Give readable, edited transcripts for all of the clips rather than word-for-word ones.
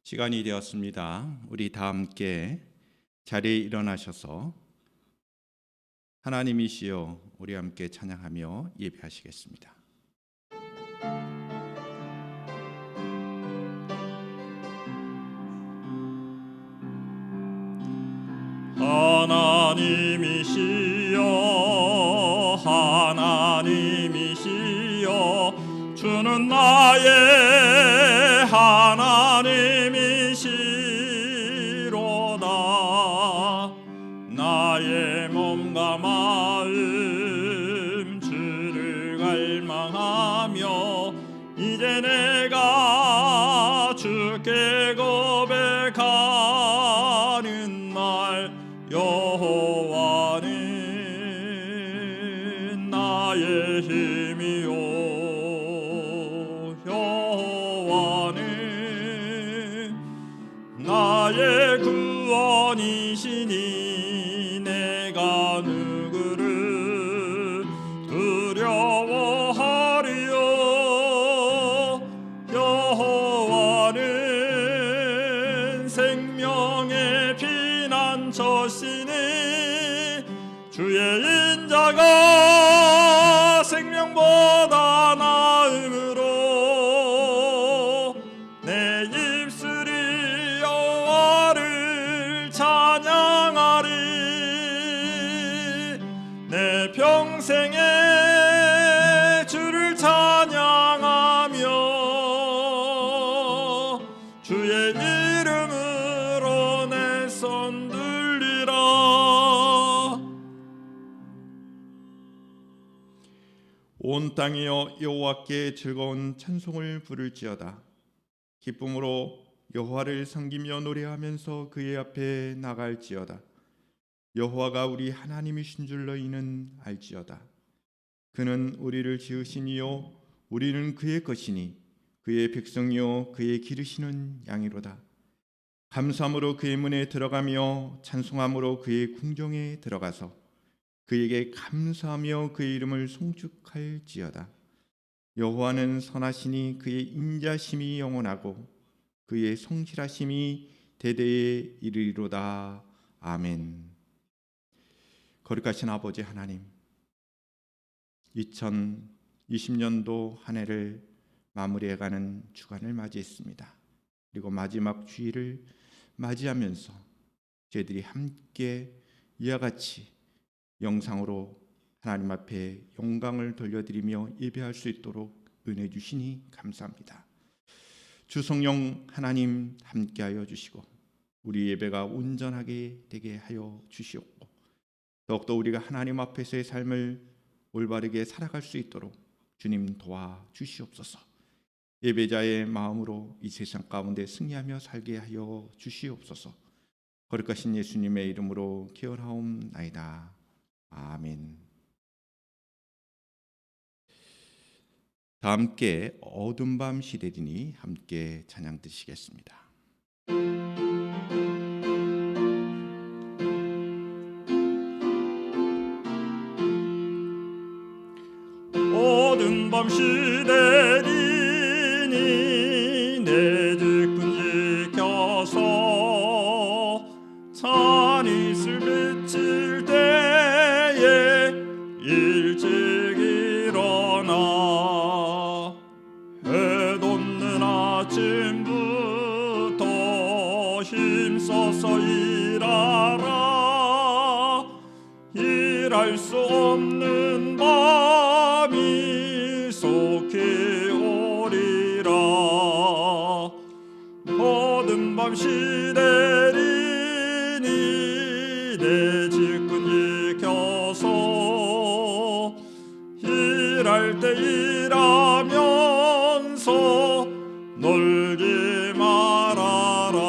시간이 되었습니다. 우리 다 함께 자리에 일어나셔서 하나님이시여 우리 함께 찬양하며 예배하시겠습니다. 하나님이시여 하나님이시여 주는 나의 하나님이시로다. 나의 몸과 마음 주를 갈망하며 이제 내가 주께 고백하는 날 여호와는 나의 힘이요 여호와는 나의 구원이시니 내가 누구를 두려워하리요. 여호와는 생명의 피난처시니 주의 인자가 생명보다 나음으로 내 입술이 여호와를 찬양하리. 내 평생에 주를 찬양하며 주의 이름으로 내 손 들리라. 온 땅이여 여호와께 즐거운 찬송을 부를지어다. 기쁨으로 여호와를 섬기며 노래하면서 그의 앞에 나갈지어다. 여호와가 우리 하나님이신 줄 너희는 알지어다. 그는 우리를 지으시니요 우리는 그의 것이니 그의 백성이요 그의 기르시는 양이로다. 감사함으로 그의 문에 들어가며 찬송함으로 그의 궁정에 들어가서 그에게 감사하며 그의 이름을 송축할지어다. 여호와는 선하시니 그의 인자심이 영원하고 그의 성실하심이 대대에 이르리로다. 아멘. 거룩하신 아버지 하나님, 2020년도 한 해를 마무리해가는 주간을 맞이했습니다. 그리고 마지막 주일을 맞이하면서 저희들이 함께 이와 같이 영상으로 하나님 앞에 영광을 돌려드리며 예배할 수 있도록 은혜 주시니 감사합니다. 주 성령 하나님 함께하여 주시고 우리 예배가 온전하게 되게 하여 주시옵고 더욱더 우리가 하나님 앞에서의 삶을 올바르게 살아갈 수 있도록 주님 도와 주시옵소서. 예배자의 마음으로 이 세상 가운데 승리하며 살게 하여 주시옵소서. 거룩하신 예수님의 이름으로 기원하옵나이다. 아멘. 다 함께 어둠 밤 시대리니 함께 찬양 드시겠습니다. 어두운 밤 시대리니 내 직분 지켜서 찬 이슬 비칠 때에 일찍 일어나 해 돋는 아침부터 힘써서 일하라. 일할 수 없는 밤이 속히 오리라. 어두운 밤 시대리니 내 직분 지켜서 일할 때 일하면서 놀지 말아라.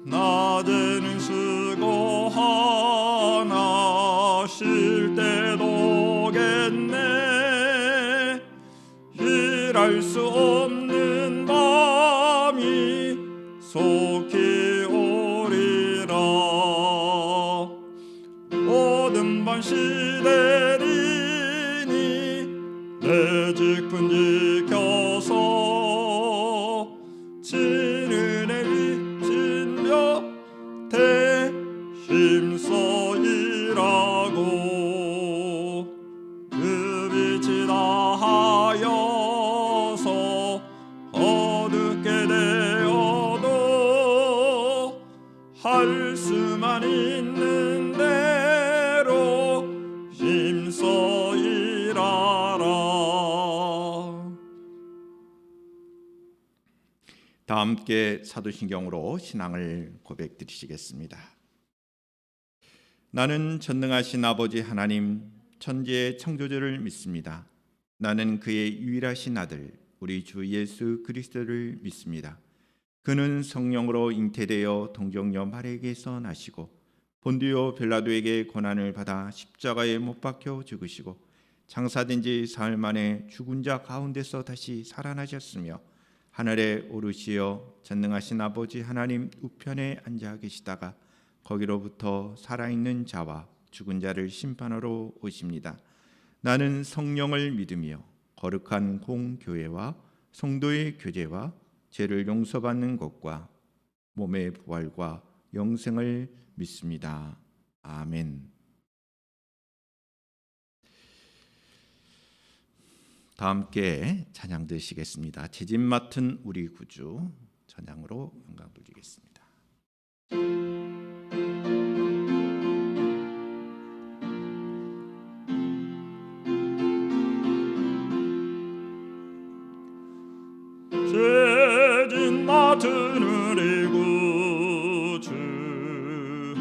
낮에는 수고하나 쉴 때도 겠네. 일할 수 없는 밤이 속히 오리라. 어둠 밤 시대리니 신은혜 비친며 대힘써 일하고 그 빛이 다하여서 어둡게 되어도 할 수만 있는 대로 힘써 일하라. 다 함께 사도신경으로 신앙을 고백드리시겠습니다. 나는 전능하신 아버지 하나님 천지의 창조주를 믿습니다. 나는 그의 유일하신 아들 우리 주 예수 그리스도를 믿습니다. 그는 성령으로 잉태되어 동정녀 마리아에게서 나시고 본디오 빌라도에게 고난을 받아 십자가에 못 박혀 죽으시고 장사된 지 사흘 만에 죽은 자 가운데서 다시 살아나셨으며 하늘에 오르시어 전능하신 아버지 하나님 우편에 앉아 계시다가 거기로부터 살아있는 자와 죽은 자를 심판하러 오십니다. 나는 성령을 믿으며 거룩한 공교회와 성도의 교제와 죄를 용서받는 것과 몸의 부활과 영생을 믿습니다. 아멘. 다 함께 찬양 드시겠습니다. 제집 맡은 우리 구주 찬양으로 영광 돌리겠습니다. 제집 맡은 우리 구주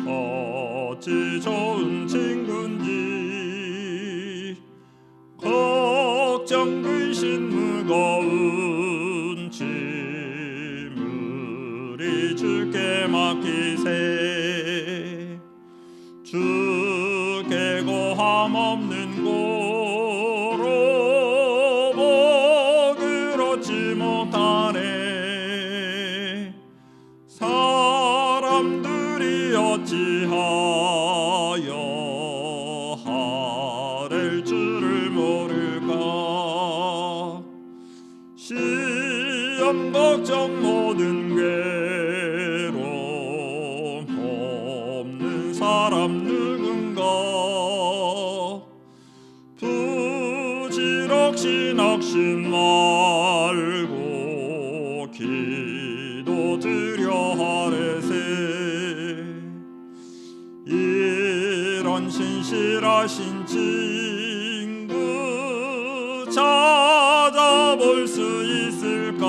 어찌 좋은 친구인지 걱정 근심 무거운 짐을 주께 맡기세. 주께 고함 없는 고로 복을 얻지 못하네. 사람들이 어찌하여 하를 줄을 모를까. 시험 걱정 모든 괴로움 없는 사람 누군가. 부지럭시 낙심 말고 기도드려 하래세. 이런 신실하신 친구 찾아볼 수 있을까.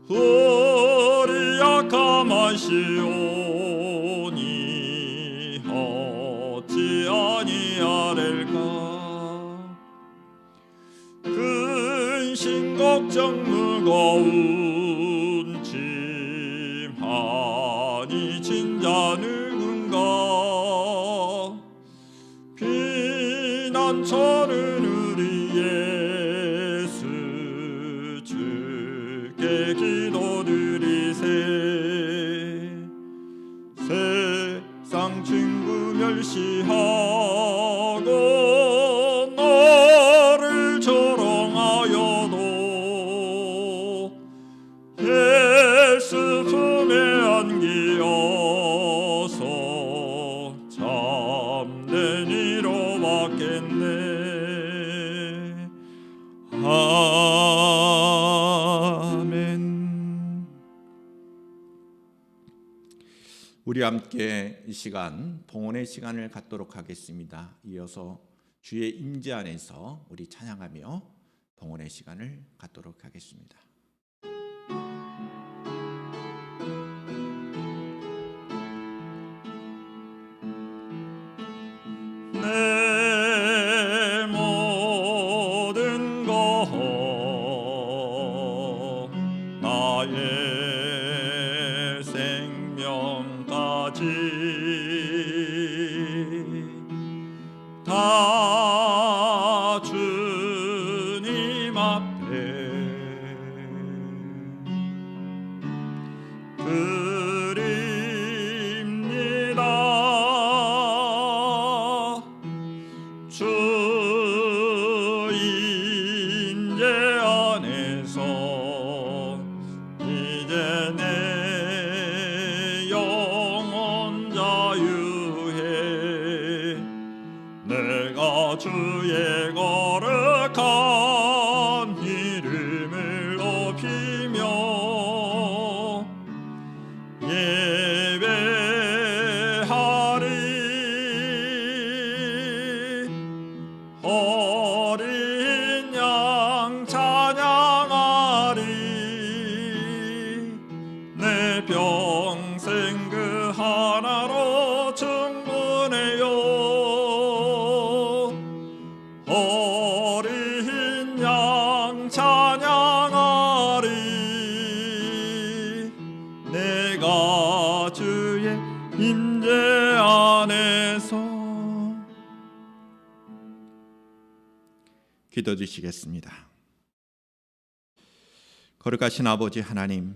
우리 약함하시오니 어찌 아니하렐까. 근심 걱정 무거운 짐 아니 진자 누군가. 비난처는 우리 예수 주께 기도드리세. 세상 친구 멸시하고 너를 조롱하여도 예수 품에 안기어서 참된 이로 받겠네. 아멘. 우리 함께 이 시간 봉헌의 시간을 갖도록 하겠습니다. 이어서 주의 임재 안에서 우리 찬양하며 봉헌의 시간을 갖도록 하겠습니다. 내 모든 것 나의 생명까지 다 주님 앞에 드립니다. 주 임재 안에서 기도 드시겠습니다. 거룩하신 아버지 하나님,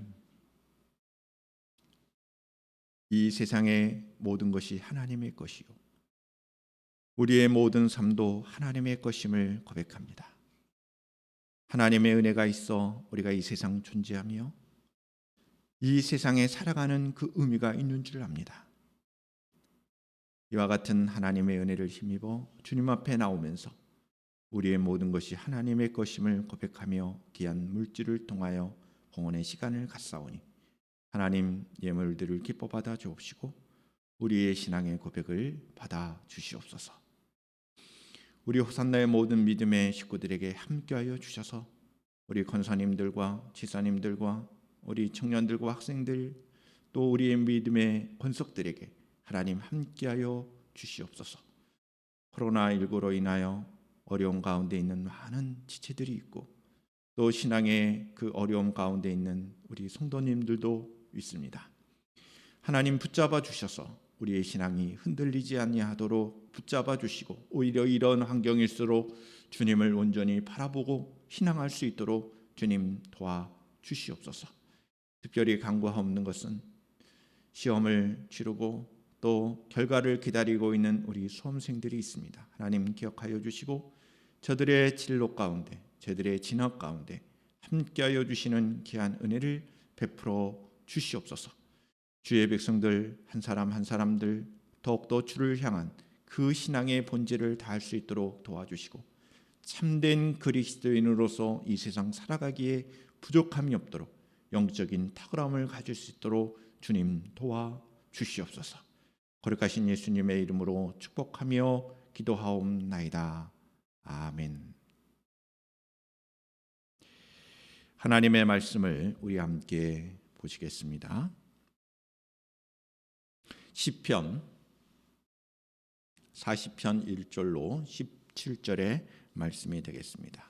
이 세상의 모든 것이 하나님의 것이요 우리의 모든 삶도 하나님의 것임을 고백합니다. 하나님의 은혜가 있어 우리가 이 세상 존재하며 이 세상에 살아가는 그 의미가 있는 줄 압니다. 이와 같은 하나님의 은혜를 힘입어 주님 앞에 나오면서 우리의 모든 것이 하나님의 것임을 고백하며 귀한 물질을 통하여 봉헌의 시간을 갖사오니 하나님 예물들을 기뻐 받아 주옵시고 우리의 신앙의 고백을 받아 주시옵소서. 우리 호산나의 모든 믿음의 식구들에게 함께하여 주셔서 우리 권사님들과 지사님들과 우리 청년들과 학생들 또 우리의 믿음의 권석들에게 하나님 함께하여 주시옵소서. 코로나19로 인하여 어려움 가운데 있는 많은 지체들이 있고 또 신앙의 그 어려움 가운데 있는 우리 성도님들도 있습니다. 하나님 붙잡아 주셔서 우리의 신앙이 흔들리지 아니하도록 붙잡아 주시고 오히려 이런 환경일수록 주님을 온전히 바라보고 신앙할 수 있도록 주님 도와 주시옵소서. 특별히 간구하옵는 것은 시험을 치르고 또 결과를 기다리고 있는 우리 수험생들이 있습니다. 하나님 기억하여 주시고 저들의 진로 가운데 저들의 진학 가운데 함께하여 주시는 귀한 은혜를 베풀어 주시옵소서. 주의 백성들 한 사람 한 사람들 더욱더 주를 향한 그 신앙의 본질을 다할 수 있도록 도와주시고 참된 그리스도인으로서 이 세상 살아가기에 부족함이 없도록 영적인 탁월함을 가질 수 있도록 주님 도와주시옵소서. 거룩하신 예수님의 이름으로 축복하며 기도하옵나이다. 아멘. 하나님의 말씀을 우리 함께 보시겠습니다. 시편 40편 1절로 17절의 말씀이 되겠습니다.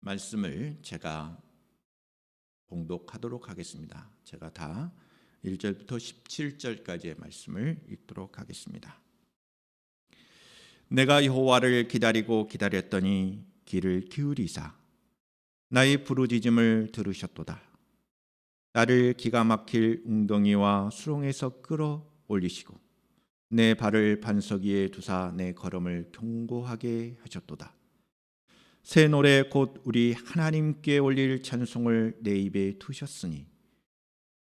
말씀을 제가 봉독하도록 하겠습니다. 제가 다 1절부터 17절까지의 말씀을 읽도록 하겠습니다. 내가 여호와를 기다리고 기다렸더니 귀를 기울이사 나의 부르짖음을 들으셨도다. 나를 기가 막힐 웅덩이와 수렁에서 끌어올리시고 내 발을 반석 위에 두사 내 걸음을 견고하게 하셨도다. 새 노래 곧 우리 하나님께 올릴 찬송을 내 입에 두셨으니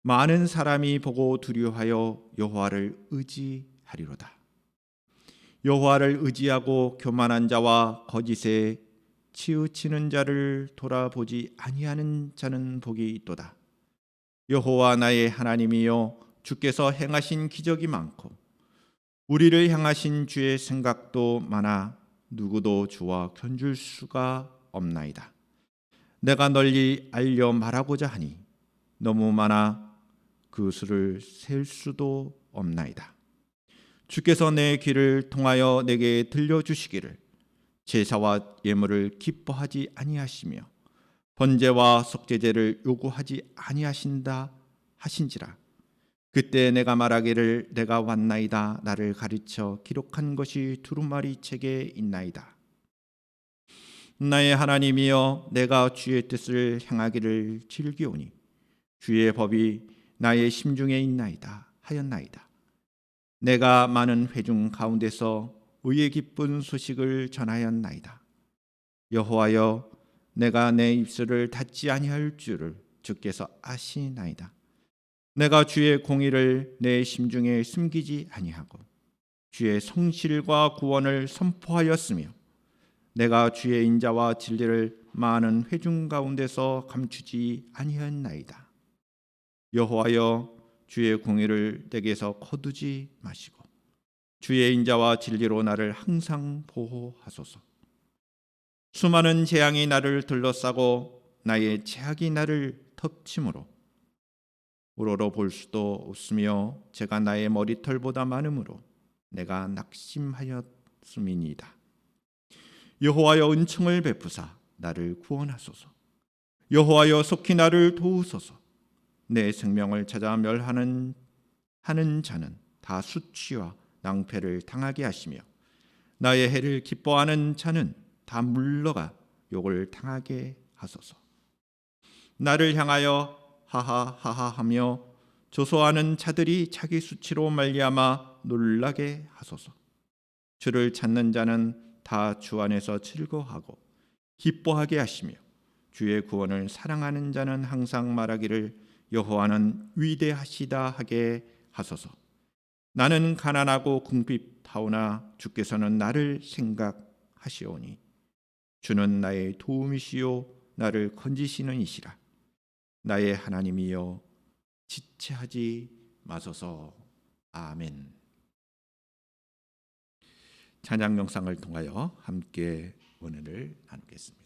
많은 사람이 보고 두려워하여 여호와를 의지하리로다. 여호와를 의지하고 교만한 자와 거짓에 치우치는 자를 돌아보지 아니하는 자는 복이 있도다. 여호와 나의 하나님이여 주께서 행하신 기적이 많고 우리를 향하신 주의 생각도 많아 누구도 주와 견줄 수가 없나이다. 내가 널리 알려 말하고자 하니 너무 많아 그 수를 셀 수도 없나이다. 주께서 내 귀를 통하여 내게 들려주시기를 제사와 예물을 기뻐하지 아니하시며 번제와 속죄제를 요구하지 아니하신다 하신지라. 그때 내가 말하기를 내가 왔나이다. 나를 가르쳐 기록한 것이 두루마리 책에 있나이다. 나의 하나님이여 내가 주의 뜻을 행하기를 즐기오니 주의 법이 나의 심중에 있나이다 하였나이다. 내가 많은 회중 가운데서 의의 기쁜 소식을 전하였나이다. 여호와여 내가 내 입술을 닫지 아니할 줄을 주께서 아시나이다. 내가 주의 공의를 내 심중에 숨기지 아니하고 주의 성실과 구원을 선포하였으며 내가 주의 인자와 진리를 많은 회중 가운데서 감추지 아니하였나이다. 여호와여 주의 공의를 내게서 거두지 마시고 주의 인자와 진리로 나를 항상 보호하소서. 수많은 재앙이 나를 둘러싸고 나의 죄악이 나를 덮침으로 우러러 볼 수도 없으며 제가 나의 머리털보다 많음으로 내가 낙심하였음이니이다. 여호와여 은총을 베푸사 나를 구원하소서. 여호와여 속히 나를 도우소서. 내 생명을 찾아 멸하는 자는 다 수치와 낭패를 당하게 하시며 나의 해를 기뻐하는 자는 다 물러가 욕을 당하게 하소서. 나를 향하여 하하하하하며 조소하는 자들이 자기 수치로 말미암아 놀라게 하소서. 주를 찾는 자는 다 주 안에서 즐거워하고 기뻐하게 하시며 주의 구원을 사랑하는 자는 항상 말하기를 여호와는 위대하시다 하게 하소서. 나는 가난하고 궁핍하오나 주께서는 나를 생각하시오니 주는 나의 도움이시요 나를 건지시는 이시라. 나의 하나님이여 지체하지 마소서. 아멘. 찬양 영상을 통하여 함께 은혜를 나누겠습니다.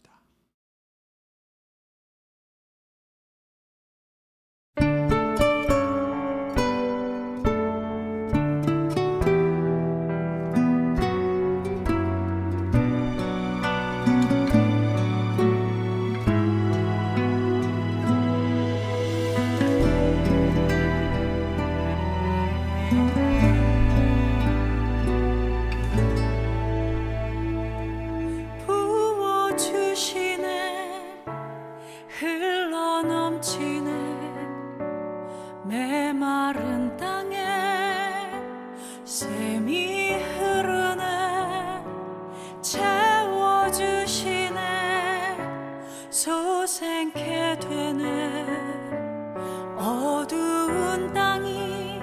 메마른 땅에 샘이 흐르네 채워주시네 솟게 되네 어두운 땅이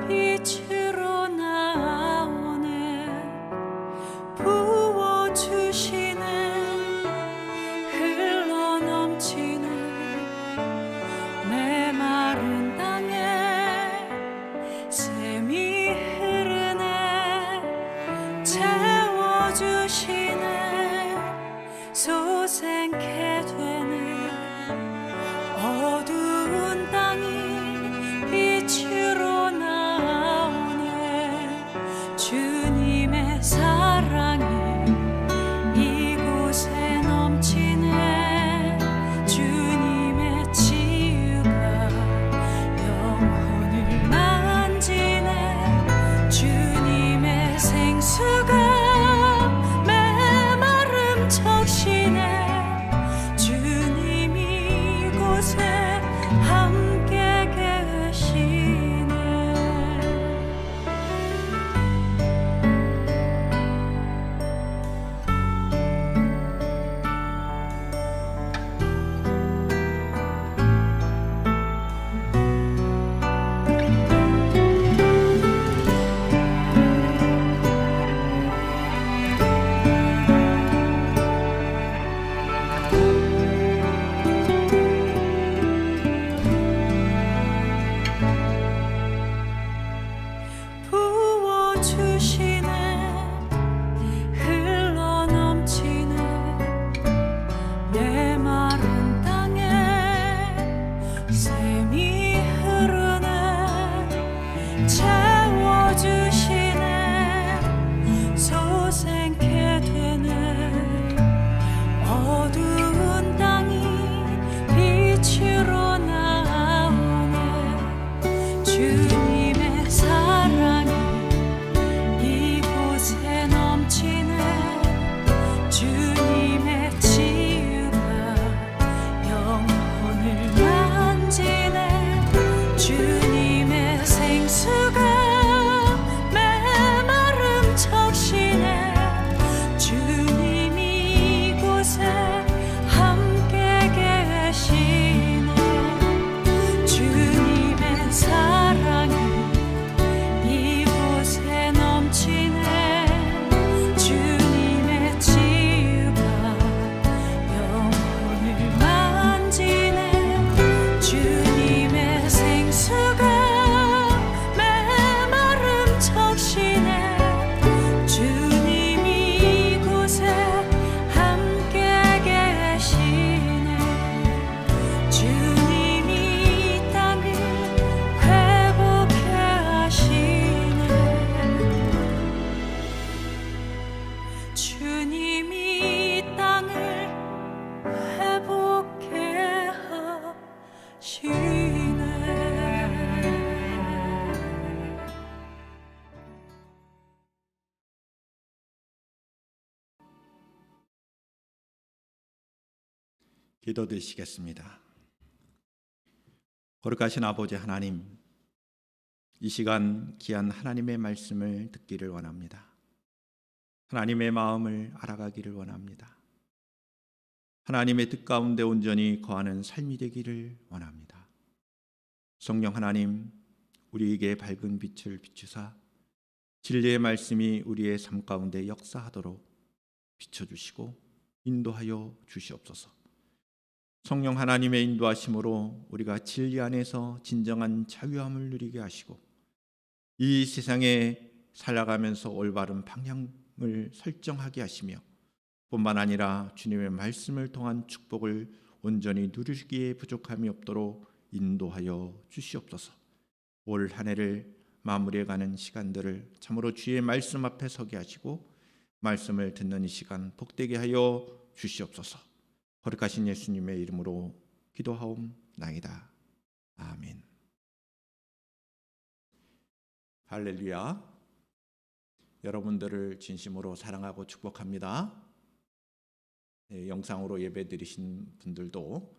빛으로 나오네 부어주시네 흘러넘치네 메마른 땅에 샘이 흐르네 채워주시네 솟게 되네 어두운 땅이 빛으로 나오네 주님의 사랑이 이곳에 넘치네 주님의 치유가 영혼을 만지네 주님의 생수가 메마름 적시네 주 기도드리시겠습니다. 거룩하신 아버지 하나님, 이 시간 귀한 하나님의 말씀을 듣기를 원합니다. 하나님의 마음을 알아가기를 원합니다. 하나님의 뜻 가운데 온전히 거하는 삶이 되기를 원합니다. 성령 하나님, 우리에게 밝은 빛을 비추사 진리의 말씀이 우리의 삶 가운데 역사하도록 비춰주시고 인도하여 주시옵소서. 성령 하나님의 인도하심으로 우리가 진리 안에서 진정한 자유함을 누리게 하시고 이 세상에 살아가면서 올바른 방향을 설정하게 하시며 뿐만 아니라 주님의 말씀을 통한 축복을 온전히 누리기에 부족함이 없도록 인도하여 주시옵소서. 올 한 해를 마무리해가는 시간들을 참으로 주의 말씀 앞에 서게 하시고 말씀을 듣는 이 시간 복되게 하여 주시옵소서. 거룩하신 예수님의 이름으로 기도하옵나이다. 아멘. 할렐루야. 여러분들을 진심으로 사랑하고 축복합니다. 영상으로 예배드리신 분들도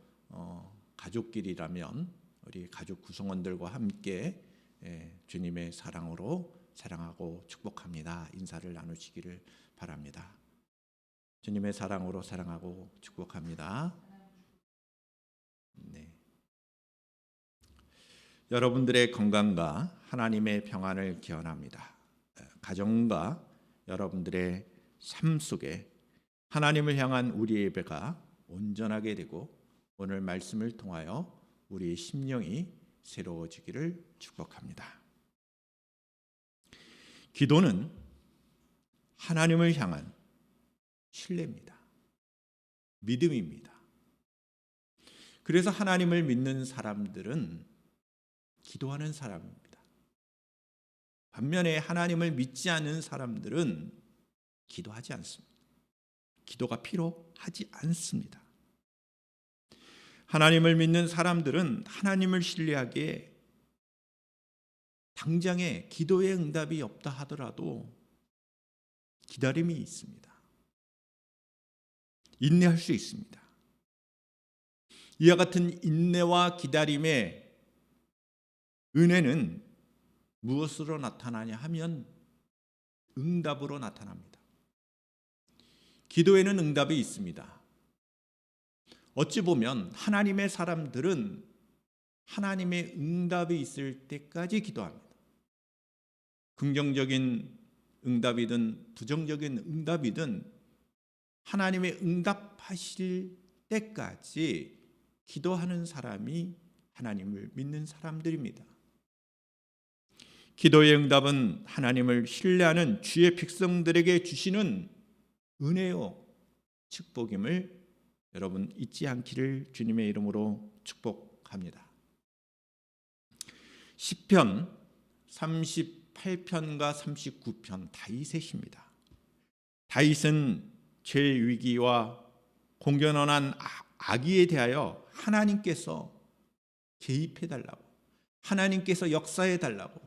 가족끼리라면 우리 가족 구성원들과 함께 주님의 사랑으로 사랑하고 축복합니다. 인사를 나누시기를 바랍니다. 주님의 사랑으로 사랑하고 축복합니다. 네. 여러분들의 건강과 하나님의 평안을 기원합니다. 가정과 여러분들의 삶 속에 하나님을 향한 우리의 예배가 온전하게 되고 오늘 말씀을 통하여 우리의 심령이 새로워지기를 축복합니다. 기도는 하나님을 향한 신뢰입니다. 믿음입니다. 그래서 하나님을 믿는 사람들은 기도하는 사람입니다. 반면에 하나님을 믿지 않는 사람들은 기도하지 않습니다. 기도가 필요하지 않습니다. 하나님을 믿는 사람들은 하나님을 신뢰하기에 당장에 기도의 응답이 없다 하더라도 기다림이 있습니다. 인내할 수 있습니다. 이와 같은 인내와 기다림의 은혜는 무엇으로 나타나냐 하면 응답으로 나타납니다. 기도에는 응답이 있습니다. 어찌 보면 하나님의 사람들은 하나님의 응답이 있을 때까지 기도합니다. 긍정적인 응답이든 부정적인 응답이든 하나님의 응답하실 때까지 기도하는 사람이 하나님을 믿는 사람들입니다. 기도의 응답은 하나님을 신뢰하는 주의 백성들에게 주시는 은혜요 축복임을 여러분 잊지 않기를 주님의 이름으로 축복합니다. 시편 38편과 39편 다윗의 시입니다. 다윗은 죄의 위기와 공견한 악의에 대하여 하나님께서 개입해달라고, 하나님께서 역사해달라고,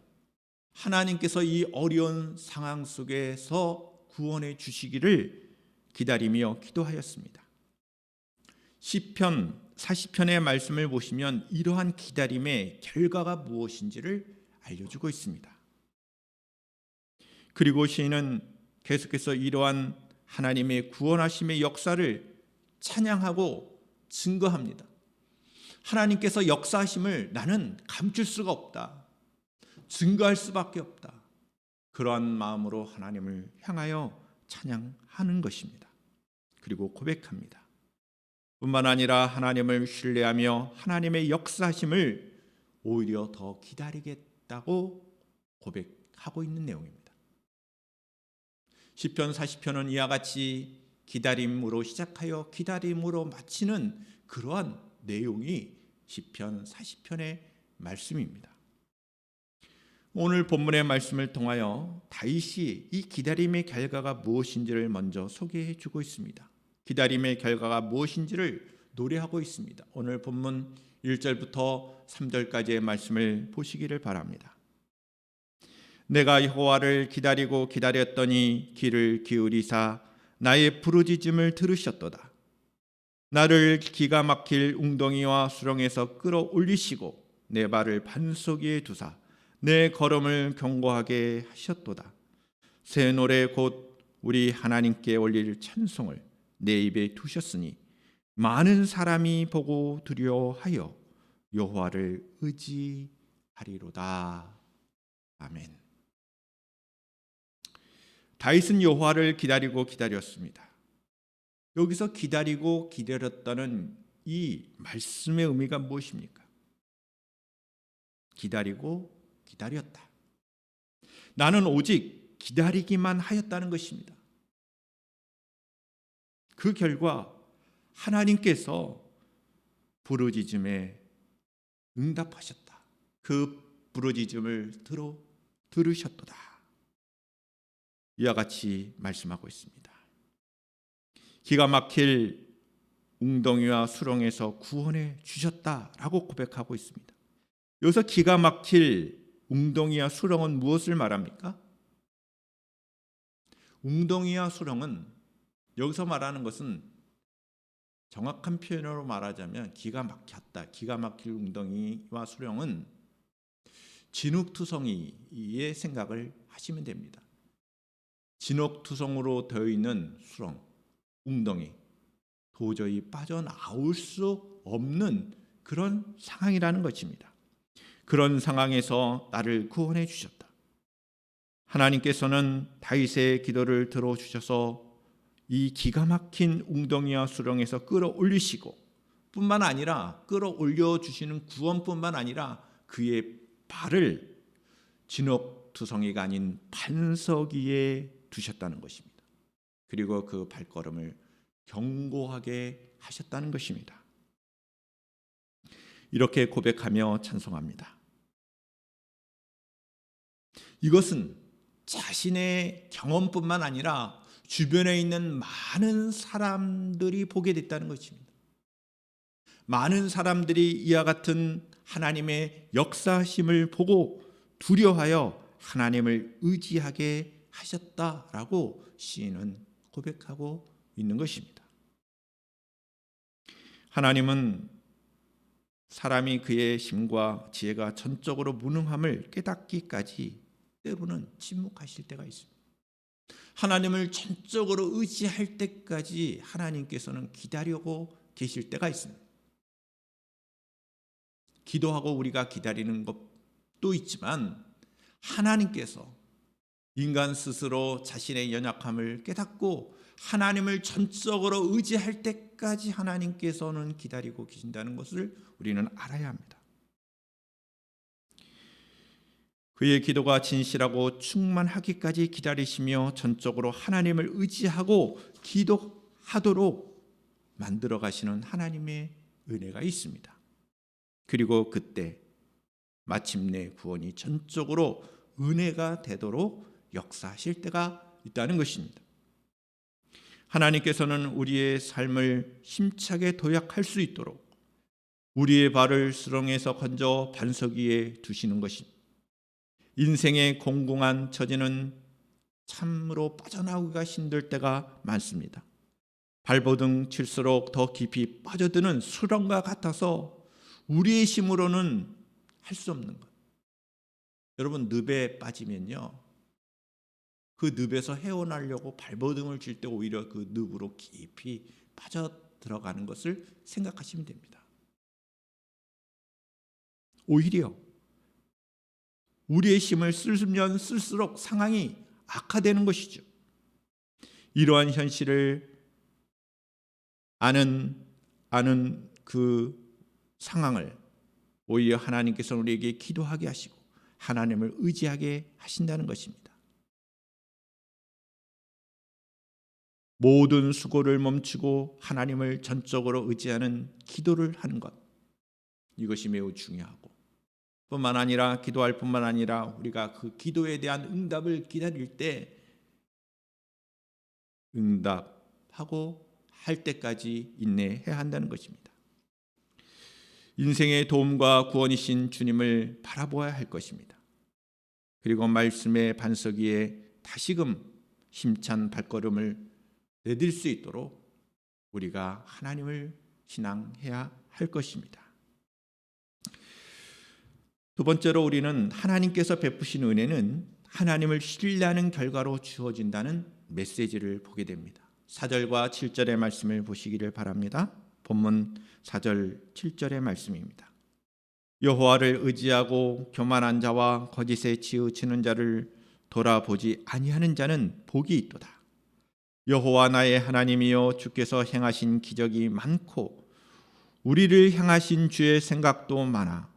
하나님께서 이 어려운 상황 속에서 구원해 주시기를 기다리며 기도하였습니다. 시편 40편의 말씀을 보시면 이러한 기다림의 결과가 무엇인지를 알려주고 있습니다. 그리고 시인은 계속해서 이러한 하나님의 구원하심의 역사를 찬양하고 증거합니다. 하나님께서 역사하심을 나는 감출 수가 없다. 증거할 수밖에 없다. 그러한 마음으로 하나님을 향하여 찬양하는 것입니다. 그리고 고백합니다. 뿐만 아니라 하나님을 신뢰하며 하나님의 역사하심을 오히려 더 기다리겠다고 고백하고 있는 내용입니다. 시편 40편은 이와 같이 기다림으로 시작하여 기다림으로 마치는 그러한 내용이 시편 40편의 말씀입니다. 오늘 본문의 말씀을 통하여 다윗이 이 기다림의 결과가 무엇인지를 먼저 소개해 주고 있습니다. 기다림의 결과가 무엇인지를 노래하고 있습니다. 오늘 본문 1절부터 3절까지의 말씀을 보시기를 바랍니다. 내가 여호와를 기다리고 기다렸더니 귀를 기울이사 나의 부르짖음을 들으셨도다. 나를 기가 막힐 웅덩이와 수렁에서 끌어올리시고 내 발을 반석 위에 두사 내 걸음을 견고하게 하셨도다. 새 노래 곧 우리 하나님께 올릴 찬송을 내 입에 두셨으니 많은 사람이 보고 두려워하여 여호와를 의지하리로다. 아멘. 다윗은 여호와를 기다리고 기다렸습니다. 여기서 기다리고 기다렸다는 이 말씀의 의미가 무엇입니까? 기다리고 기다렸다. 나는 오직 기다리기만 하였다는 것입니다. 그 결과 하나님께서 부르짖음에 응답하셨다. 그 부르짖음을 들으셨도다. 이와 같이 말씀하고 있습니다. 기가 막힐 웅덩이와 수렁에서 구원해 주셨다라고 고백하고 있습니다. 여기서 기가 막힐 웅덩이와 수렁은 무엇을 말합니까? 웅덩이와 수렁은 여기서 말하는 것은 정확한 표현으로 말하자면 기가 막혔다. 기가 막힐 웅덩이와 수렁은 진흙투성이의 생각을 하시면 됩니다. 진흙투성으로 되어 있는 수렁, 웅덩이, 도저히 빠져나올 수 없는 그런 상황이라는 것입니다. 그런 상황에서 나를 구원해 주셨다. 하나님께서는 다윗의 기도를 들어주셔서 이 기가 막힌 웅덩이와 수렁에서 끌어올리시고 뿐만 아니라 끌어올려 주시는 구원뿐만 아니라 그의 발을 진흙투성이가 아닌 반석 위에 두셨다는 것입니다. 그리고 그 발걸음을 견고하게 하셨다는 것입니다. 이렇게 고백하며 찬송합니다. 이것은 자신의 경험뿐만 아니라 주변에 있는 많은 사람들이 보게 됐다는 것입니다. 많은 사람들이 이와 같은 하나님의 역사심을 보고 두려워하여 하나님을 의지하게 하셨다라고 시인은 고백하고 있는 것입니다. 하나님은 사람이 그의 힘과 지혜가 전적으로 무능함을 깨닫기까지 때로는 침묵하실 때가 있습니다. 하나님을 전적으로 의지할 때까지 하나님께서는 기다리고 계실 때가 있습니다. 기도하고 우리가 기다리는 것도 있지만 하나님께서 인간 스스로 자신의 연약함을 깨닫고 하나님을 전적으로 의지할 때까지 하나님께서는 기다리고 계신다는 것을 우리는 알아야 합니다. 그의 기도가 진실하고 충만하기까지 기다리시며 전적으로 하나님을 의지하고 기도하도록 만들어 가시는 하나님의 은혜가 있습니다. 그리고 그때 마침내 구원이 전적으로 은혜가 되도록 역사하실 때가 있다는 것입니다. 하나님께서는 우리의 삶을 힘차게 도약할 수 있도록 우리의 발을 수렁에서 건져 반석 위에 두시는 것입니다. 인생의 공공한 처지는 참으로 빠져나오기가 힘들 때가 많습니다. 발버둥 칠수록 더 깊이 빠져드는 수렁과 같아서 우리의 힘으로는 할 수 없는 것. 여러분, 늪에 빠지면요, 그 늪에서 헤어나려고 발버둥을 칠 때 오히려 그 늪으로 깊이 빠져 들어가는 것을 생각하시면 됩니다. 오히려 우리의 힘을 쓰면 쓸수록 상황이 악화되는 것이죠. 이러한 현실을 아는 그 상황을 오히려 하나님께서 우리에게 기도하게 하시고 하나님을 의지하게 하신다는 것입니다. 모든 수고를 멈추고 하나님을 전적으로 의지하는 기도를 하는 것, 이것이 매우 중요하고 뿐만 아니라 기도할 뿐만 아니라 우리가 그 기도에 대한 응답을 기다릴 때 응답하고 할 때까지 인내해야 한다는 것입니다. 인생의 도움과 구원이신 주님을 바라보아야 할 것입니다. 그리고 말씀의 반석 위에 다시금 힘찬 발걸음을 내딜 수 있도록 우리가 하나님을 신앙해야 할 것입니다. 두 번째로 우리는 하나님께서 베푸신 은혜는 하나님을 신뢰하는 결과로 주어진다는 메시지를 보게 됩니다. 4절과 7절의 말씀을 보시기를 바랍니다. 본문 4절 7절의 말씀입니다. 여호와를 의지하고 교만한 자와 거짓에 치우치는 자를 돌아보지 아니하는 자는 복이 있도다. 여호와 나의 하나님이여 주께서 행하신 기적이 많고 우리를 향하신 주의 생각도 많아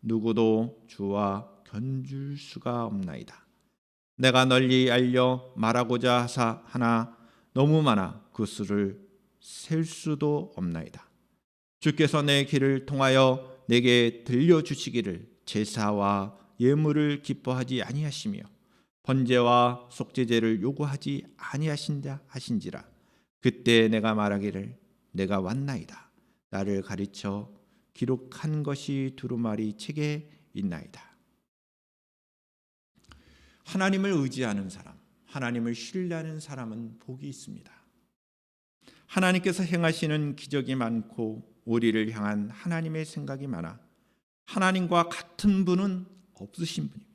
누구도 주와 견줄 수가 없나이다. 내가 널리 알려 말하고자 하나 너무 많아 그 수를 셀 수도 없나이다. 주께서 내 길을 통하여 내게 들려주시기를 제사와 예물을 기뻐하지 아니하시며 번제와 속죄제를 요구하지 아니하신지라. 그때 내가 말하기를 내가 왔나이다. 나를 가르쳐 기록한 것이 두루마리 책에 있나이다. 하나님을 의지하는 사람, 하나님을 신뢰하는 사람은 복이 있습니다. 하나님께서 행하시는 기적이 많고 우리를 향한 하나님의 생각이 많아 하나님과 같은 분은 없으신 분입니다.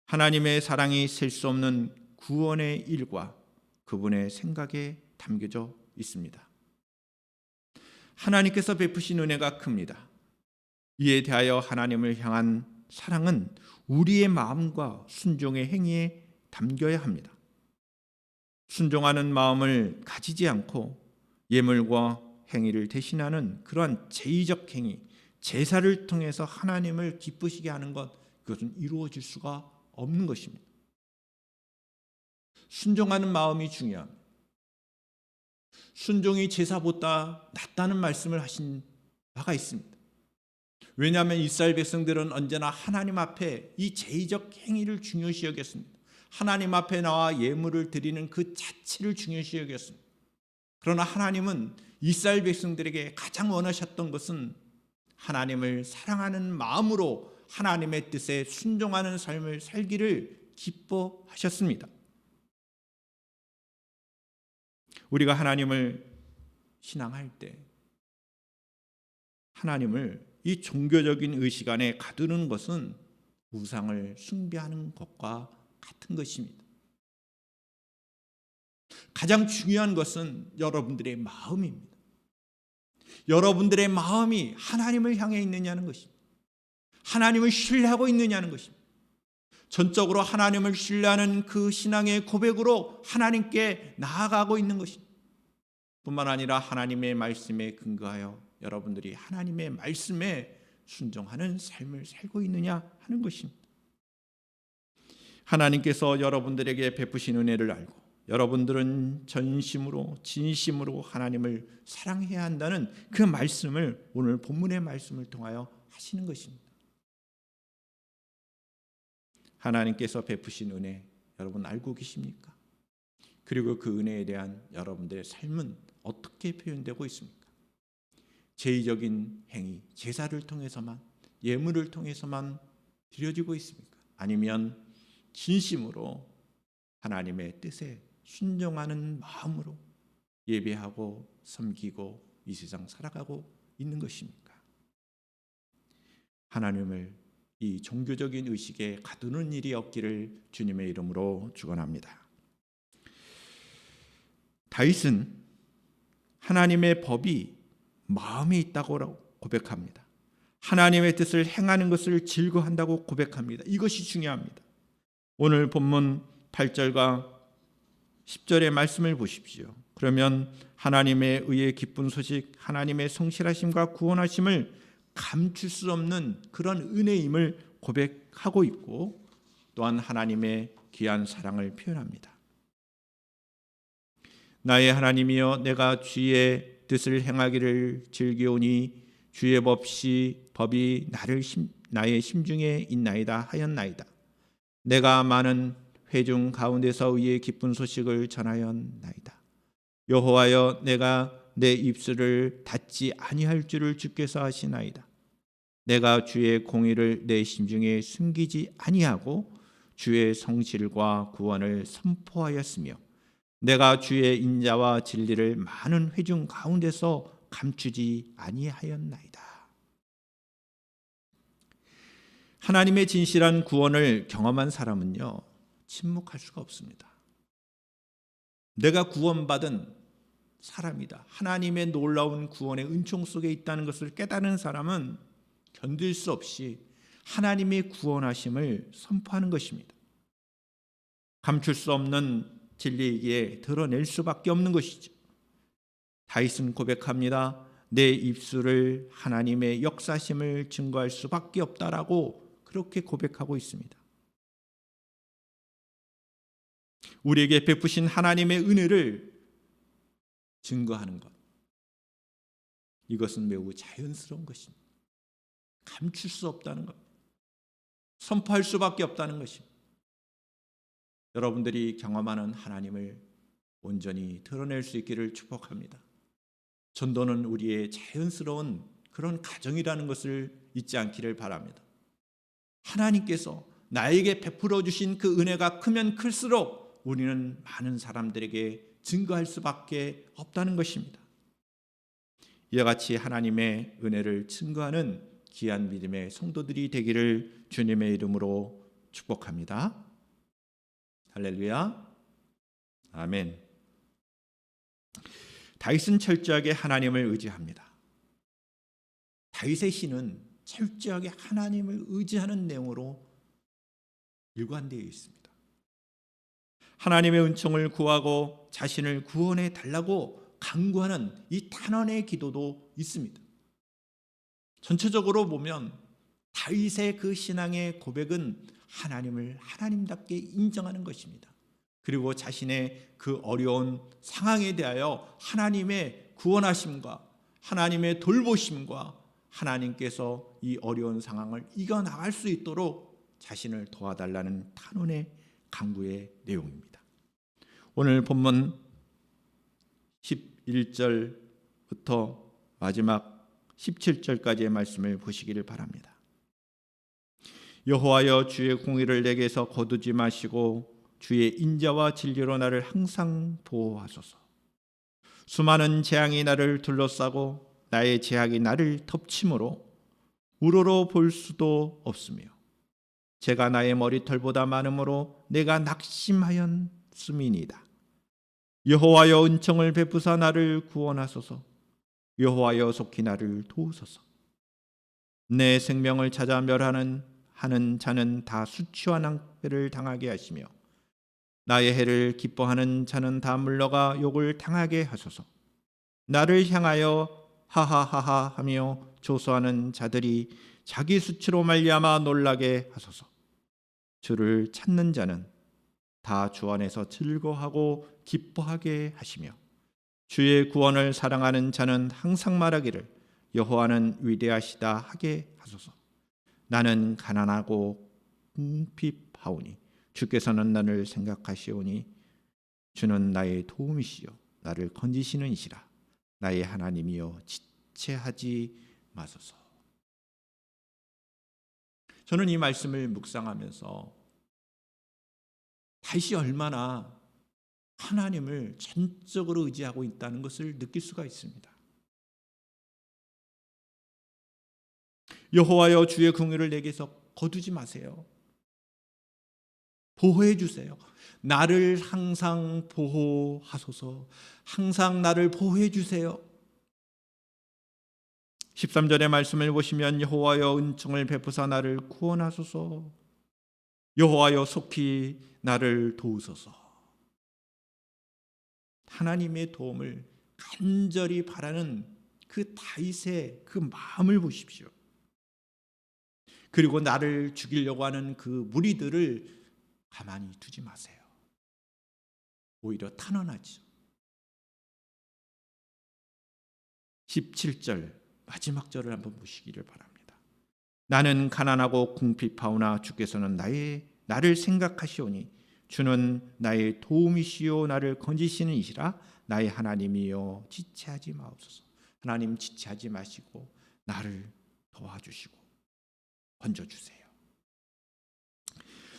하나님의 사랑이 셀 수 없는 구원의 일과 그분의 생각에 담겨져 있습니다. 하나님께서 베푸신 은혜가 큽니다. 이에 대하여 하나님을 향한 사랑은 우리의 마음과 순종의 행위에 담겨야 합니다. 순종하는 마음을 가지지 않고 예물과 행위를 대신하는 그러한 제의적 행위, 제사를 통해서 하나님을 기쁘시게 하는 것, 그것은 이루어질 수가 없는 것입니다. 순종하는 마음이 중요합니다. 순종이 제사보다 낫다는 말씀을 하신 바가 있습니다. 왜냐하면 이스라엘 백성들은 언제나 하나님 앞에 이 제의적 행위를 중요시 여겼습니다. 하나님 앞에 나와 예물을 드리는 그 자체를 중요시 여겼습니다. 그러나 하나님은 이스라엘 백성들에게 가장 원하셨던 것은 하나님을 사랑하는 마음으로 하나님의 뜻에 순종하는 삶을 살기를 기뻐하셨습니다. 우리가 하나님을 신앙할 때 하나님을 이 종교적인 의식 안에 가두는 것은 우상을 숭배하는 것과 같은 것입니다. 가장 중요한 것은 여러분들의 마음입니다. 여러분들의 마음이 하나님을 향해 있느냐는 것입니다. 하나님을 신뢰하고 있느냐는 것입니다. 전적으로 하나님을 신뢰하는 그 신앙의 고백으로 하나님께 나아가고 있는 것입니다. 뿐만 아니라 하나님의 말씀에 근거하여 여러분들이 하나님의 말씀에 순종하는 삶을 살고 있느냐 하는 것입니다. 하나님께서 여러분들에게 베푸신 은혜를 알고 여러분들은 전심으로 진심으로 하나님을 사랑해야 한다는 그 말씀을 오늘 본문의 말씀을 통하여 하시는 것입니다. 하나님께서 베푸신 은혜 여러분 알고 계십니까? 그리고 그 은혜에 대한 여러분들의 삶은 어떻게 표현되고 있습니까? 제의적인 행위, 제사를 통해서만, 예물을 통해서만 드려지고 있습니까? 아니면 진심으로 하나님의 뜻에 순종하는 마음으로 예배하고 섬기고 이 세상 살아가고 있는 것입니까? 하나님을 이 종교적인 의식에 가두는 일이 없기를 주님의 이름으로 축원합니다. 다윗은 하나님의 법이 마음에 있다고 고백합니다. 하나님의 뜻을 행하는 것을 즐거워한다고 고백합니다. 이것이 중요합니다. 오늘 본문 8절과 10절의 말씀을 보십시오. 그러면 하나님의 의의 기쁜 소식, 하나님의 성실하심과 구원하심을 감출 수 없는 그런 은혜임을 고백하고 있고 또한 하나님의 귀한 사랑을 표현합니다. 나의 하나님이여 내가 주의 뜻을 행하기를 즐기오니 주의 법이 나의 심중에 있나이다 하였나이다. 내가 많은 회중 가운데서 의의 기쁜 소식을 전하였나이다. 여호와여 내가 내 입술을 닫지 아니할 줄을 주께서 아시나이다. 내가 주의 공의를 내 심중에 숨기지 아니하고 주의 성실과 구원을 선포하였으며 내가 주의 인자와 진리를 많은 회중 가운데서 감추지 아니하였나이다. 하나님의 진실한 구원을 경험한 사람은요, 침묵할 수가 없습니다. 내가 구원받은 사람이다, 하나님의 놀라운 구원의 은총 속에 있다는 것을 깨달은 사람은 견딜 수 없이 하나님의 구원하심을 선포하는 것입니다. 감출 수 없는 진리이기에 드러낼 수밖에 없는 것이죠. 다윗은 고백합니다. 내 입술을 하나님의 역사심을 증거할 수밖에 없다라고 그렇게 고백하고 있습니다. 우리에게 베푸신 하나님의 은혜를 증거하는 것, 이것은 매우 자연스러운 것입니다. 감출 수 없다는 것, 선포할 수밖에 없다는 것입니다. 여러분들이 경험하는 하나님을 온전히 드러낼 수 있기를 축복합니다. 전도는 우리의 자연스러운 그런 가정이라는 것을 잊지 않기를 바랍니다. 하나님께서 나에게 베풀어 주신 그 은혜가 크면 클수록 우리는 많은 사람들에게 증거할 수밖에 없다는 것입니다. 이와 같이 하나님의 은혜를 증거하는 귀한 믿음의 성도들이 되기를 주님의 이름으로 축복합니다. 할렐루야. 아멘. 다윗은 철저하게 하나님을 의지합니다. 다윗의 시는 철저하게 하나님을 의지하는 내용으로 일관되어 있습니다. 하나님의 은총을 구하고 자신을 구원해 달라고 간구하는 이 탄원의 기도도 있습니다. 전체적으로 보면 다윗의 그 신앙의 고백은 하나님을 하나님답게 인정하는 것입니다. 그리고 자신의 그 어려운 상황에 대하여 하나님의 구원하심과 하나님의 돌보심과 하나님께서 이 어려운 상황을 이겨나갈 수 있도록 자신을 도와달라는 탄원의 간구의 내용입니다. 오늘 본문 11절부터 마지막 17절까지의 말씀을 보시기를 바랍니다. 여호와여, 주의 공의를 내게서 거두지 마시고 주의 인자와 진리로 나를 항상 보호하소서. 수많은 재앙이 나를 둘러싸고 나의 제약이 나를 덮침으로 우러러 볼 수도 없으며 제가 나의 머리털보다 많음으로 내가 낙심하였음이니이다. 여호와여, 은총을 베푸사 나를 구원하소서. 여호와여, 속히 나를 도우소서. 내 생명을 찾아 멸하는 자는 다 수치와 낭패를 당하게 하시며 나의 해를 기뻐하는 자는 다 물러가 욕을 당하게 하소서. 나를 향하여 하하하하 하며 조소하는 자들이 자기 수치로 말미암아 놀라게 하소서. 주를 찾는 자는 다 주 안에서 즐거워하고 기뻐하게 하시며 주의 구원을 사랑하는 자는 항상 말하기를 여호와는 위대하시다 하게 하소서. 나는 가난하고 궁핍하오니 주께서는 나를 생각하시오니 주는 나의 도움이시요 나를 건지시는 이시라. 나의 하나님이여, 지체하지 마소서. 저는 이 말씀을 묵상하면서 다윗이 얼마나 하나님을 전적으로 의지하고 있다는 것을 느낄 수가 있습니다. 여호와여, 주의 긍휼을 내게서 거두지 마세요. 보호해 주세요. 나를 항상 보호하소서. 항상 나를 보호해 주세요. 13절의 말씀을 보시면 여호와여, 은총을 베푸사 나를 구원하소서. 여호와여, 속히 나를 도우소서. 하나님의 도움을 간절히 바라는 그 다윗의 그 마음을 보십시오. 그리고 나를 죽이려고 하는 그 무리들을 가만히 두지 마세요. 오히려 탄원하죠. 17절 마지막 절을 한번 보시기를 바랍니다. 나는 가난하고 궁핍하오나 주께서는 나를 생각하시오니 주는 나의 도움이시요 나를 건지시는 이시라. 나의 하나님이여, 지체하지 마옵소서. 하나님, 지체하지 마시고 나를 도와주시고 건져주세요.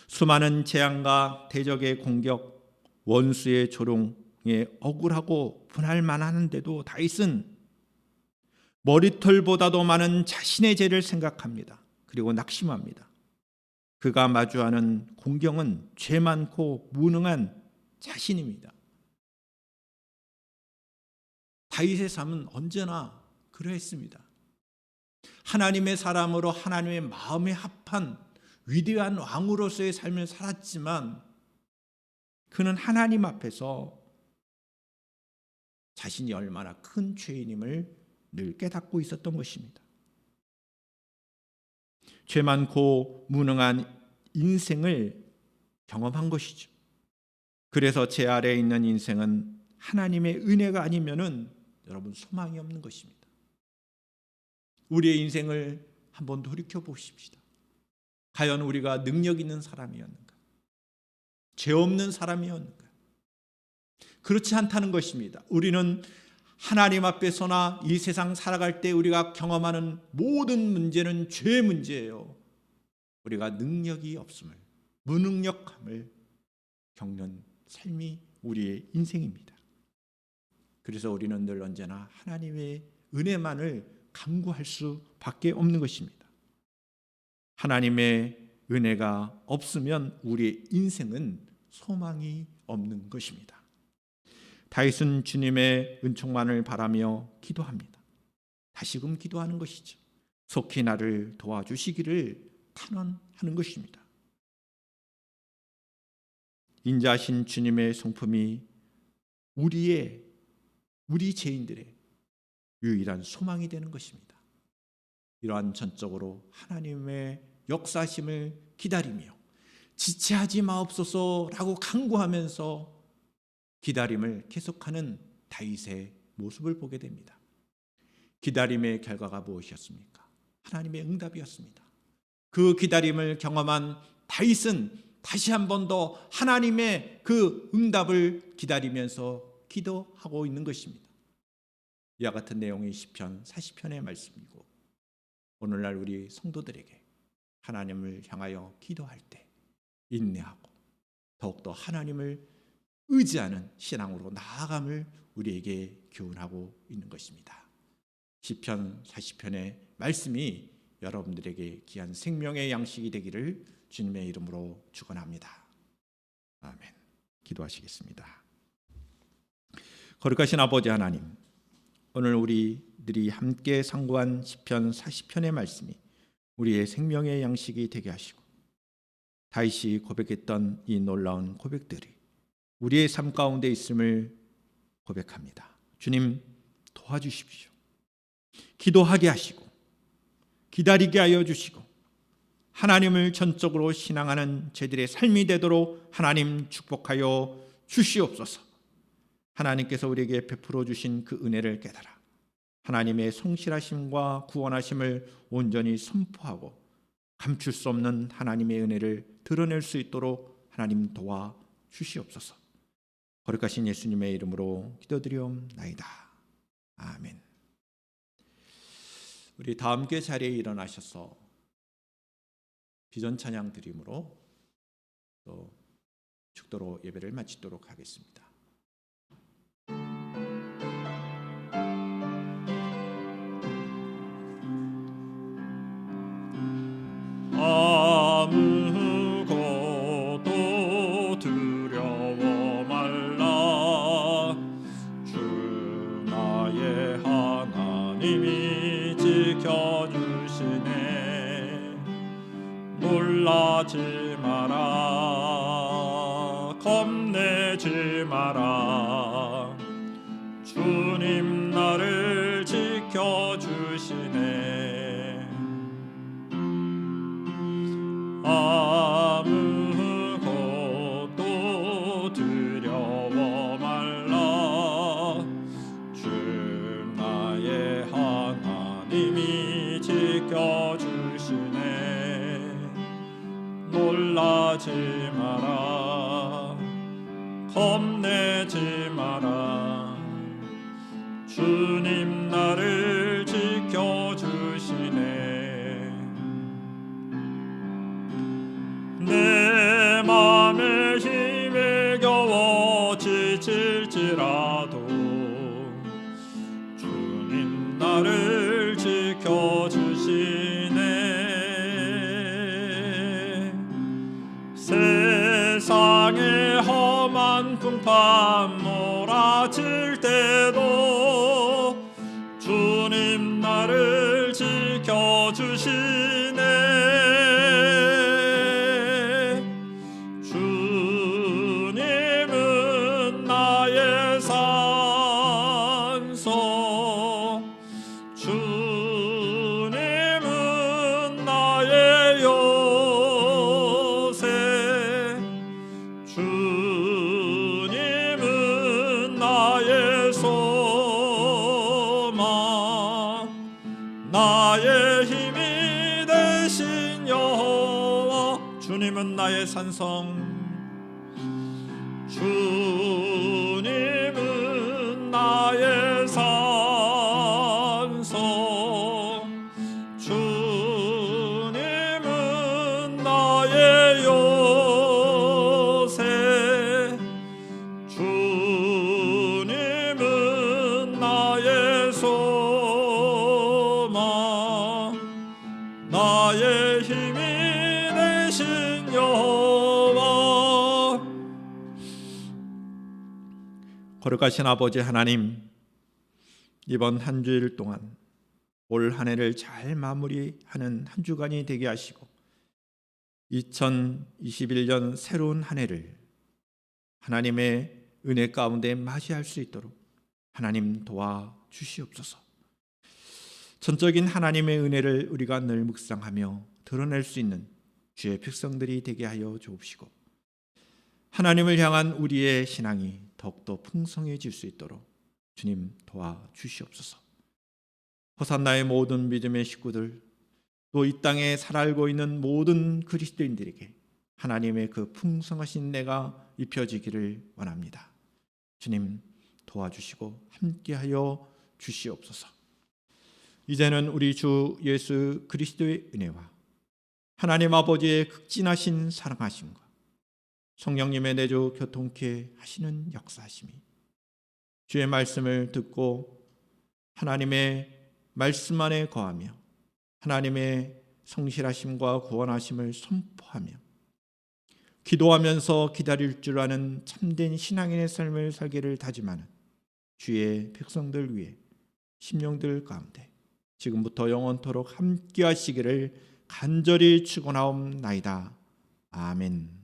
수많은 재앙과 대적의 공격, 원수의 조롱에 억울하고 분할만 하는데도 다윗은 머리털보다도 많은 자신의 죄를 생각합니다. 그리고 낙심합니다. 그가 마주하는 공경은 죄 많고 무능한 자신입니다. 다윗의 삶은 언제나 그러했습니다. 하나님의 사람으로 하나님의 마음에 합한 위대한 왕으로서의 삶을 살았지만 그는 하나님 앞에서 자신이 얼마나 큰 죄인임을 늘 깨닫고 있었던 것입니다. 죄 많고 무능한 인생을 경험한 것이죠. 그래서 제 아래에 있는 인생은 하나님의 은혜가 아니면은 여러분 소망이 없는 것입니다. 우리의 인생을 한번 돌이켜 보십시다. 과연 우리가 능력 있는 사람이었는가? 죄 없는 사람이었는가? 그렇지 않다는 것입니다. 우리는 하나님 앞에서나 이 세상 살아갈 때 우리가 경험하는 모든 문제는 죄의 문제예요. 우리가 능력이 없음을, 무능력함을 겪는 삶이 우리의 인생입니다. 그래서 우리는 늘 언제나 하나님의 은혜만을 간구할 수밖에 없는 것입니다. 하나님의 은혜가 없으면 우리의 인생은 소망이 없는 것입니다. 다윗은 주님의 은총만을 바라며 기도합니다. 다시금 기도하는 것이죠. 속히 나를 도와주시기를 탄원하는 것입니다. 인자하신 주님의 성품이 우리 죄인들의 유일한 소망이 되는 것입니다. 이러한 전적으로 하나님의 역사심을 기다리며 지체하지 마옵소서라고 간구하면서 기다림을 계속하는 다윗의 모습을 보게 됩니다. 기다림의 결과가 무엇이었습니까? 하나님의 응답이었습니다. 그 기다림을 경험한 다윗은 다시 한 번 더 하나님의 그 응답을 기다리면서 기도하고 있는 것입니다. 이와 같은 내용이 시편 40편의 말씀이고 오늘날 우리 성도들에게 하나님을 향하여 기도할 때 인내하고 더욱더 하나님을 의지하는 신앙으로 나아감을 우리에게 교훈하고 있는 것입니다. 시편 40편의 말씀이 여러분들에게 귀한 생명의 양식이 되기를 주님의 이름으로 축원합니다. 아멘. 기도하시겠습니다. 거룩하신 아버지 하나님, 오늘 우리들이 함께 상고한 시편 40편의 말씀이 우리의 생명의 양식이 되게 하시고 다윗이 고백했던 이 놀라운 고백들이 우리의 삶 가운데 있음을 고백합니다. 주님 도와주십시오. 기도하게 하시고 기다리게 하여 주시고 하나님을 전적으로 신앙하는 저희들의 삶이 되도록 하나님 축복하여 주시옵소서. 하나님께서 우리에게 베풀어 주신 그 은혜를 깨달아 하나님의 성실하심과 구원하심을 온전히 선포하고 감출 수 없는 하나님의 은혜를 드러낼 수 있도록 하나님 도와 주시옵소서. 거룩하신 예수님의 이름으로 기도드리옵나이다. 아멘. 우리 다 함께 자리에 일어나셔서 비전 찬양 드림으로 또 축도로 예배를 마치도록 하겠습니다. 아무것도 두려워 말라. 주 나의 하나님이 지켜주시네. 놀라지 마라. 겁내지 마라. 주님 나를 지켜주시네. 아무것도 두려워 말라. 주 나의 하나님이 지켜주시네. 놀라지 마라. 겁내지 마라. 주님 나를 지켜주시네. 내 맘에 힘에 겨워 지칠지라도 주님 나를 밤 몰아칠 때도 주님 나를 지켜주시네. 주님은 나의 산성, 주님은 나의 요새, 주님은 나의 소망, 나의 힘이 되신 여호와. 주님은 나의 산성, 주님은 나의 산성, 주님은 나의 요새, 주님은 나의 소망, 나의 힘이 되신 여호와. 거룩하신 아버지 하나님, 이번 한 주일 동안 올 한 해를 잘 마무리하는 한 주간이 되게 하시고 2021년 새로운 한 해를 하나님의 은혜 가운데 맞이할 수 있도록 하나님 도와주시옵소서. 전적인 하나님의 은혜를 우리가 늘 묵상하며 드러낼 수 있는 주의 백성들이 되게 하여 주옵시고 하나님을 향한 우리의 신앙이 더욱더 풍성해질 수 있도록 주님 도와주시옵소서. 호산나의 모든 믿음의 식구들, 또 이 땅에 살아알고 있는 모든 그리스도인들에게 하나님의 그 풍성하신 은혜가 입혀지기를 원합니다. 주님 도와주시고 함께하여 주시옵소서. 이제는 우리 주 예수 그리스도의 은혜와 하나님 아버지의 극진하신 사랑하심과 성령님의 내주 교통케 하시는 역사하심이 주의 말씀을 듣고 하나님의 말씀 안에 거하며 하나님의 성실하심과 구원하심을 선포하며 기도하면서 기다릴 줄 아는 참된 신앙인의 삶을 살기를 다짐하는 주의 백성들 위해 심령들 가운데 지금부터 영원토록 함께 하시기를 간절히 축원하옵나이다. 아멘.